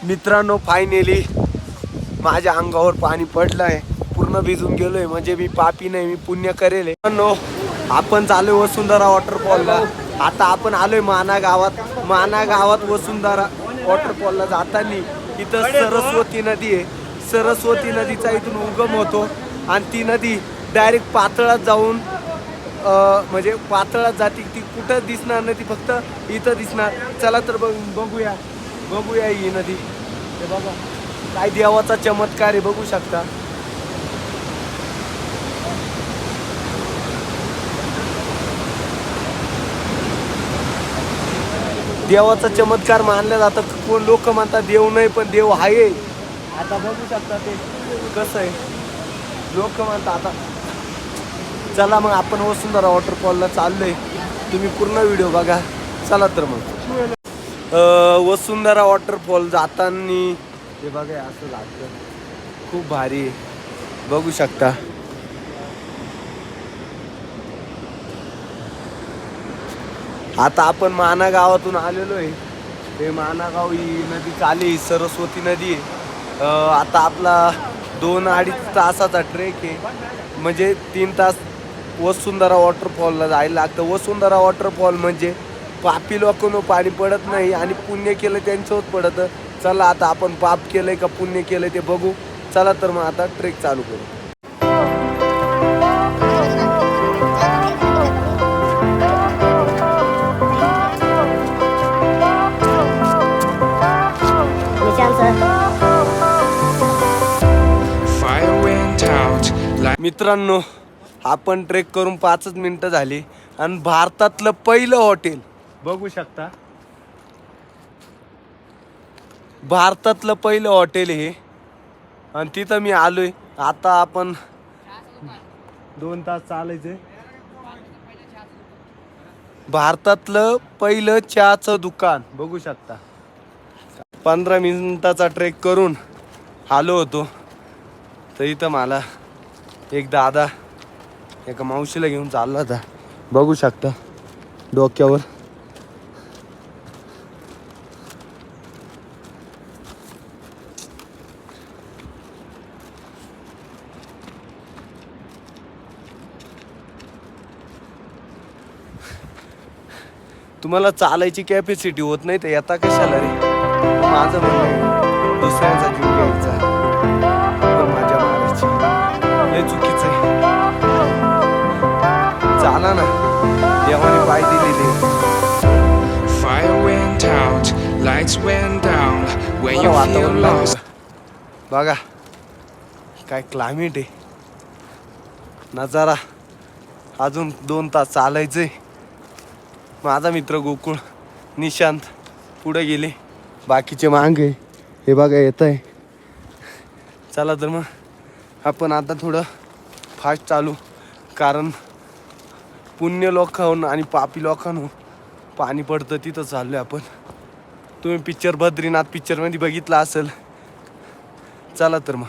मित्रांनो फायनली माझ्या अंगावर पाणी पडलंय, पूर्ण भिजून गेलोय. म्हणजे मी पापी नाही, मी पुण्य करेल. मित्रांनो आपण चालू वसुंधरा वॉटरफॉलला. आता आपण आलोय माना गावात वसुंधरा वॉटरफॉलला जाताना इथं सरस्वती नदी आहे. सरस्वती नदीचा इथून उगम होतो आणि ती नदी डायरेक्ट पातळात जाऊन म्हणजे पातळात जाते. ती कुठं दिसणार नाही, ती फक्त इथं दिसणार. चला तर बघूया ही नदी. हे बघा काय देवाचा चमत्कार आहे, बघू शकता. देवाचा चमत्कार मानला जातं. कोण लोक म्हणतात देव नाही, पण देव आहे. आता बघू शकता ते कसं आहे, लोक म्हणतात. आता चला मग आपण वसुंधरा वॉटरफॉलला चाललोय, तुम्ही पूर्ण व्हिडिओ बघा. चला तर मग वसुंधरा वॉटरफॉल जाताना हे बघा असं लागतं, खूप भारी आहे, बघू शकता. आता आपण माना गावातून आलेलो आहे. हे माना गाव ही नदी चाली सरस्वती नदी आहे. आता आपला 2-2.5 तासाचा ट्रेक आहे. म्हणजे 3 तास वसुंधरा वॉटरफॉलला जायला लागतं. वसुंधरा वॉटरफॉल म्हणजे पापी लोकांना पाणी पडत नाही आणि पुण्य केलं त्यांच्यावर पडतं. चला आता आपण पाप केलंय का पुण्य केलंय ते बघू. चला तर मग आता ट्रेक चालू करू. मित्रांनो आपण ट्रेक करून 5च मिनिटं झाली आणि भारतातलं पहिलं हॉटेल बघू शकता. भारतातलं पहिलं हॉटेल हे आणि तिथं मी आलोय. आता आपण 2 तास चालायचंय. भारतातलं पहिलं चहाचं दुकान बघू शकता. 15 मिनिटाचा ट्रेक करून आलो होतो तर इथं मला एक दादा एका मावशीला घेऊन चालला होता, बघू शकता डोक्यावर. तुम्हाला चालायची कॅपॅसिटी होत नाही तर येता कशाला रे. माझं म्हणणं आहे दुसऱ्यांचा जीव घ्यायचा पण माझ्या मारायची हे चुकीचं आहे. चाला ना, देवाने पाय दिलेले. वातावरण बघा काय क्लायमेट आहे, नजारा. अजून 2 तास चालायचंय. माझा मित्र गोकुळ निशांत पुढे गेले, बाकीचे मागे हे बघा येत आहे. चला तर मग आपण आता थोडं फास्ट चालू, कारण पुण्य लोकांहून आणि पापी लोकांहून पाणी पडतं तिथं चाललोय आपण. तुम्ही पिक्चर बद्रीनाथ पिक्चरमध्ये बघितला असेल. चला तर मग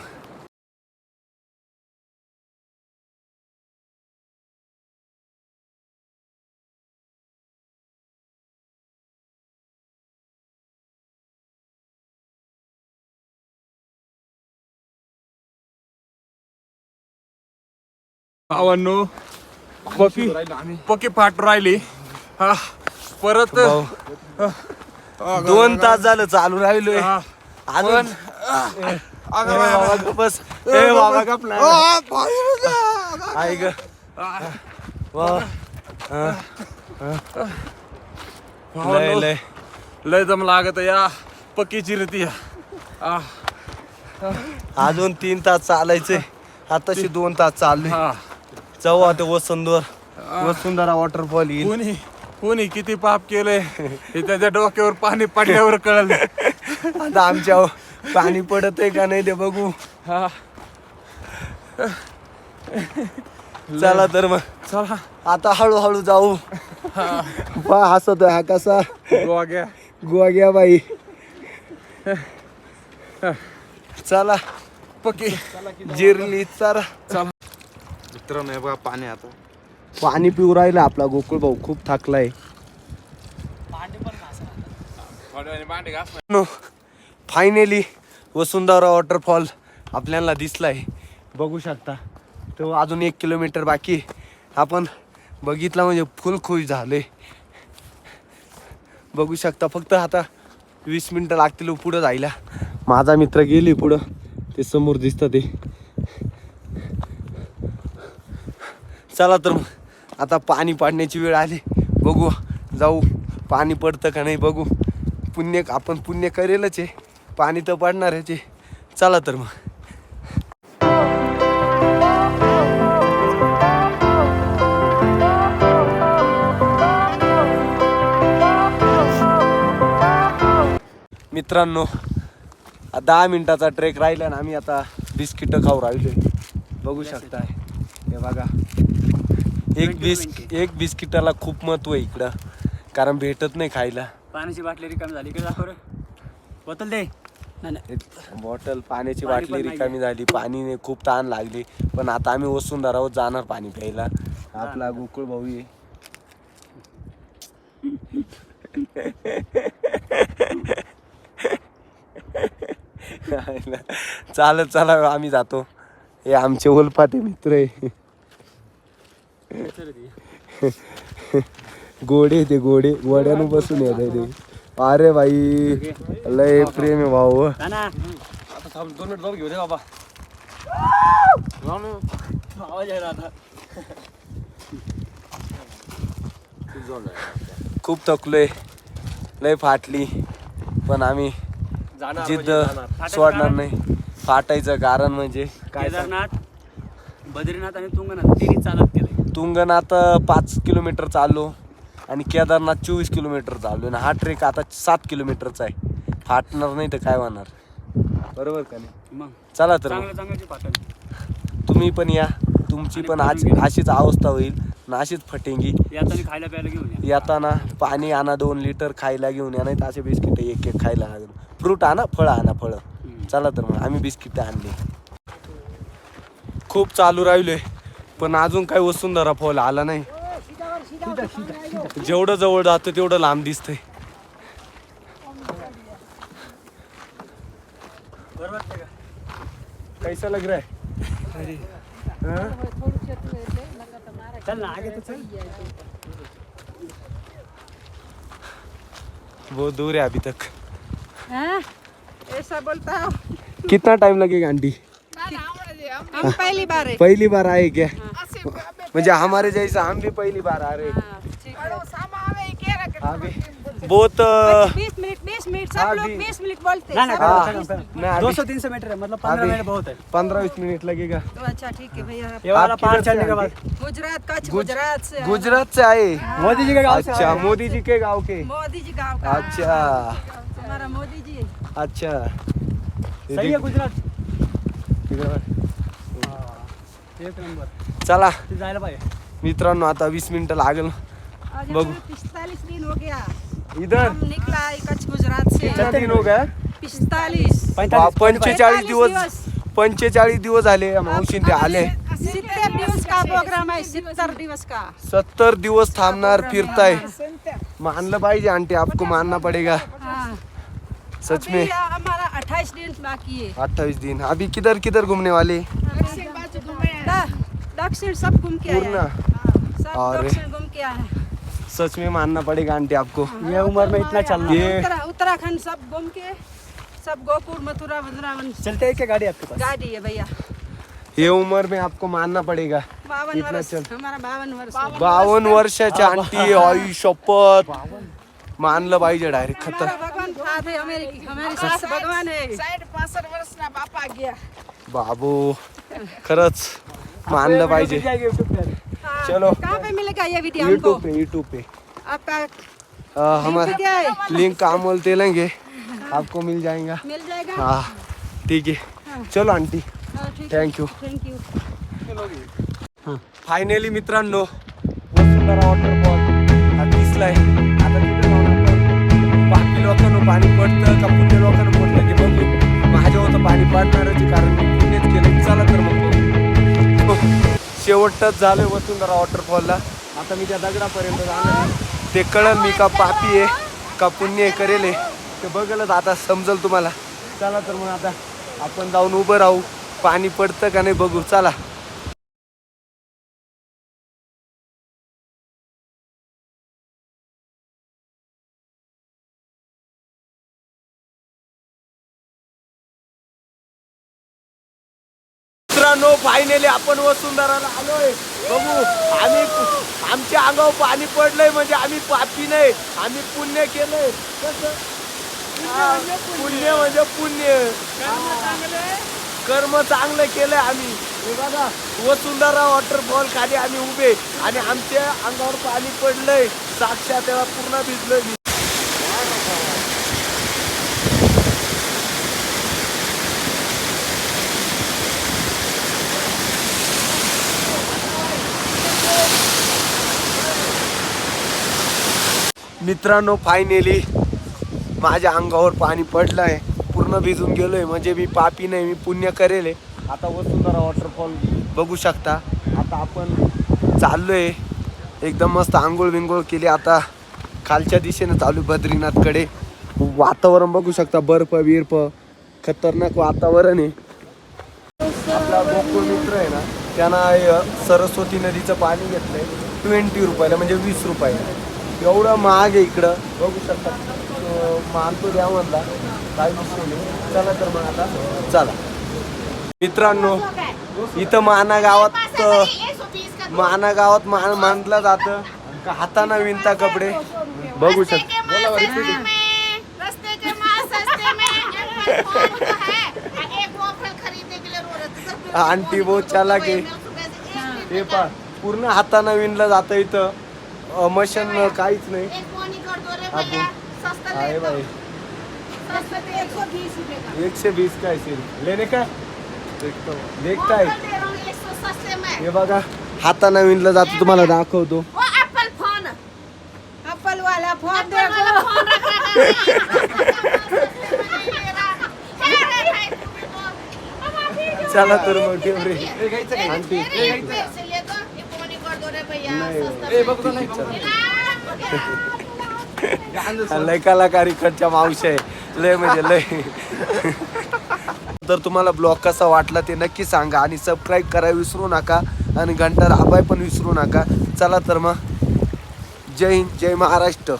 भावांनो पक्की फाट राहिली. हा परत 2 तास झालं चालू राहिलोय. अजून बस बाबा गपला ऐक लय दम लागत या पक्की चिरती. अजून 3 तास चालायचंय. आताशी 2 तास चाललोय. जाऊ आता वसुंधरा वॉटरफॉल येईल. कोणी किती पाप केलंय हे त्याच्या डोक्यावर पाणी पडल्यावर कळलं. आता आमच्या पाणी पडत आहे का नाही ते बघू. चला तर मग चला आता हळूहळू जाऊ. हसतो हा कसा गोग्या बाई. चला पक्की जिरली चला. मित्रांनो बघा पाणी, आता पाणी पिऊ राहिला आपला गोकुळ भाऊ, खूप थकलाय. फायनली वसुंधरा वॉटरफॉल आपल्याला दिसलाय, बघू शकता. तो अजून 1 किलोमीटर बाकी आहे. आपण बघितला म्हणजे फुल खुश झाले. बघू शकता. फक्त आता 20 मिनटं लागतील पुढं जायला. माझा मित्र गेली पुढं, ते समोर दिसतं ते. चला तर मग आता पाणी पाडण्याची वेळ आली. बघू जाऊ, पाणी पडतं का नाही बघू. आपण पुण्य करेलच आहे, पाणी तर पडणारच आहे. चला तर मग. मित्रांनो 10 मिनिटाचा ट्रेक राहिला ना, आम्ही आता बिस्किट खाऊ राहिलोय. बघू शकताय हे बघा. एक बिस्किटाला खूप महत्व आहे इकडं, कारण भेटत नाही खायला. पाण्याची बाटली रिकामी झाली इकडे दाखव रे. बोतल दे. बॉटल पाण्याची बाटली रिकामी झाली. पाणीने खूप ताण लागली. पण आता आम्ही वसुंधरावर जाणार पाणी प्यायला. आपला गोकुळ भाऊ आहे. चालत चला आम्ही जातो. हे आमचे ओलपाटे मित्र आहे. गोडे ते गोडे गोड्यानं बसून येत ते. अरे भाई लय प्रेम आहे भाऊ. आता थांब 2 मिनिट जाऊ घेऊ दे बाबा. आवाज आहे आता. खूप थकलोय, लय फाटली, पण आम्ही जिद्द सोडणार नाही. फाटायचं कारण म्हणजे काय, केदारनाथ, बद्रीनाथ आणि तुंगनाथ तिन्ही चालत केलंय. तुंगनाथ 5 किलोमीटर चाललो आणि केदारनाथ 24 किलोमीटर चाललो आणि हा ट्रेक आता 7 किलोमीटरचा आहे. फाटणार नाही तर काय होणार, बरोबर का नाही? मग चला तर मग. चांगली फाटल. तुम्ही पण या, तुमची पण आज अशीच अवस्था होईल ना, अशीच फटेंगी. येताना खायला प्यायला घेऊन या. येताना पाणी आणा 2 लिटर, खायला घेऊन या, नाही तर असे बिस्किट एक खायला लागेल. फ्रूट आणा, फळं आणा, फळं. चला तर मग आम्ही बिस्किट आणली. खूप चालू राहिलोय पण अजून काही वसुंधरा फॉल आला नाही. जेवढं जवळ जातं तेवढं लांब दिसतंय. कैसा लग रहा है? चल ना आगे तो चल. बहुत दूर है अभी तक. ऐसा बोलता हो. कितना टाइम लगेगा आंटी? हम पहली बार है. पहली बार आए क्या? म्हणजे हमारे जैसा हम भी पहली बार आ रहे. हाँ भी बहुत 20 मिनट सब लोग 20 मिनट बोलते ना हैं. ना सब लोग 200-300 मीटर है, मतलब 15 मिनट बहुत है. 15-20 मिनट लगेगा. तो अच्छा ठीक है भैया. ये वाला आप पहाड़ किधर से चढ़ने के आए? बाद गुजरात का गुजरात से. गुजरात से आए. मोदी जी के गांव से अच्छा, आए. मोदी जी के गांव के. मोदी जी गाँव का. अच्छा हमारा मोदी जी. अच्छा. सही है गुजरात. एक नंबर. चला ते जायला पाहिजे. मित्रांनो आता 20 मिनिटं लागेल. आज बघू. हमें 45 दिन हो गया. इधर हम निकला है कच्छ गुजरात से. कितना दिन हो गया? 45. 45 दिवस. 45 दिवस झाले मावशीन ते आले. 70 दिवस का प्रोग्राम है. 70 दिवस का. 70 दिवस थांबणार फिरताय. मानलं पाहिजे आंटी, आपको मानना पडेगा. हाँ. सच अभी में हमारा 28 दिन बाकी है. 28 दिन. अभी किधर किधर घूमने वाले? दक्षिण सब घूम के आए पूर्ण. हैं. सब अरे. दक्षिण घूम के आए हैं. सच में मानना पड़ेगा आंटी आपको. ये उम्र में इतना चलना. ये उत्तराखंड सब घूम के, सब गोकुल मथुरा वृंदावन चलते हैं क्या गाड़ी आपके पास? गाड़ी है भैया. ये उम्र में आपको मानना पड़ेगा. 52 कितना वर्ष. चल? हमारा 52 वर्ष. 52 वर्षाच्या आंटी. आई शपथ. मानलं पाहिजे डायरेक्ट. हमारा खतर भगवान साथ है. हमारे साथ भगवान है. 65 वर्ष ना बापा गया. बाबू खरंच मानलं पाहिजे. हाँ. चलो. कहाँ पे मिलेगा ये वीडियो हमको? यूट्यूब पे आपका हमारा क्या है? लिंक काम बोलते लेंगे, आपको मिल जाएगा. मिल जाएगा. हाँ ठीक है. चलो आंटी, हाँ, ठीक है. थँक्यू. Thank you. फायनली मित्रांनो वसुंधरा वॉटरफॉल हा दिसलाय. आता तिथे जाऊन आपण बाकी लोकांना पाणी पडतं का पुण्य लोकांना पडतं ते बघू. माझ्या होतं पाणी पडणारच आहे, कारण मी पुण्यच केलं. चला तर मग शेवटच झालोय वसुंधरा वॉटरफॉलला. आता मी त्या दगडापर्यंत जाणार आहे. ते कळल मी का पापी आहे का पुण्य करेल आहे ते बघलच आता समजल तुम्हाला. चला तर मग आता आपण जाऊन उभं राहू, पाणी पडतं का नाही बघू. चला. मित्रांनो फायनली आपण वसुंधराला आलोय. बघू आमच्या अंगावर पाणी पडलंय म्हणजे आम्ही पापी नाही, आम्ही पुण्य केलंय. कसं? पुण्य म्हणजे पुण्य, कर्म चांगलं केलंय आम्ही. हे बघा वसुंधरा वॉटरफॉल खाली आम्ही उभे आणि आमच्या अंगावर पाणी पडलंय साक्षात, तेव्हा पूर्ण भिजलोय मी. मित्रांनो फायनली माझ्या अंगावर पाणी पडलं आहे, पूर्ण भिजून गेलोय म्हणजे मी पापी नाही, मी पुण्य करेल. आता वसुंधरा वॉटरफॉल बघू शकता. आता आपण चाललोय, एकदम मस्त आंघोळ बिंघोळ केली. आता खालच्या दिशेने चालू बद्रीनाथकडे. वातावरण बघू शकता, बर्फ बिर्फ, खतरनाक वातावरण आहे. आपला गोकुळ मित्र आहे ना, त्यांना सरस्वती नदीचं पाणी घेतलंय 20 रुपयाला, म्हणजे 20 रुपयाला. एवढं महाग आहे इकडं, बघू शकता. मानतो द्या म्हणला, काय विषय नाही. चला तर मग आता चला. मित्रांनो इथं माना गावात मानलं जातं का हाताना विणता कपडे. बघू शकता. आंटी बहुत चालाक आहे. हे पा पूर्ण हाताना विणलं जातं इथं, मशीन काहीच नाही. आहे बाई 120 काय सिर्फ लेने का देखता है. हे बघा हाताना विणलं जातं, तुम्हाला दाखवतो. एप्पल वाला फोन देखो. चला तर मग ठेव रे आंटी. लय कलाकारीकडच्या मावशी आहे, लय म्हणजे लय. तर तुम्हाला ब्लॉग कसा वाटला ते नक्की सांगा आणि सबस्क्राईब करायला विसरू नका आणि घंटा दाबाय पण विसरू नका. चला तर मग जय हिंद, जय महाराष्ट्र.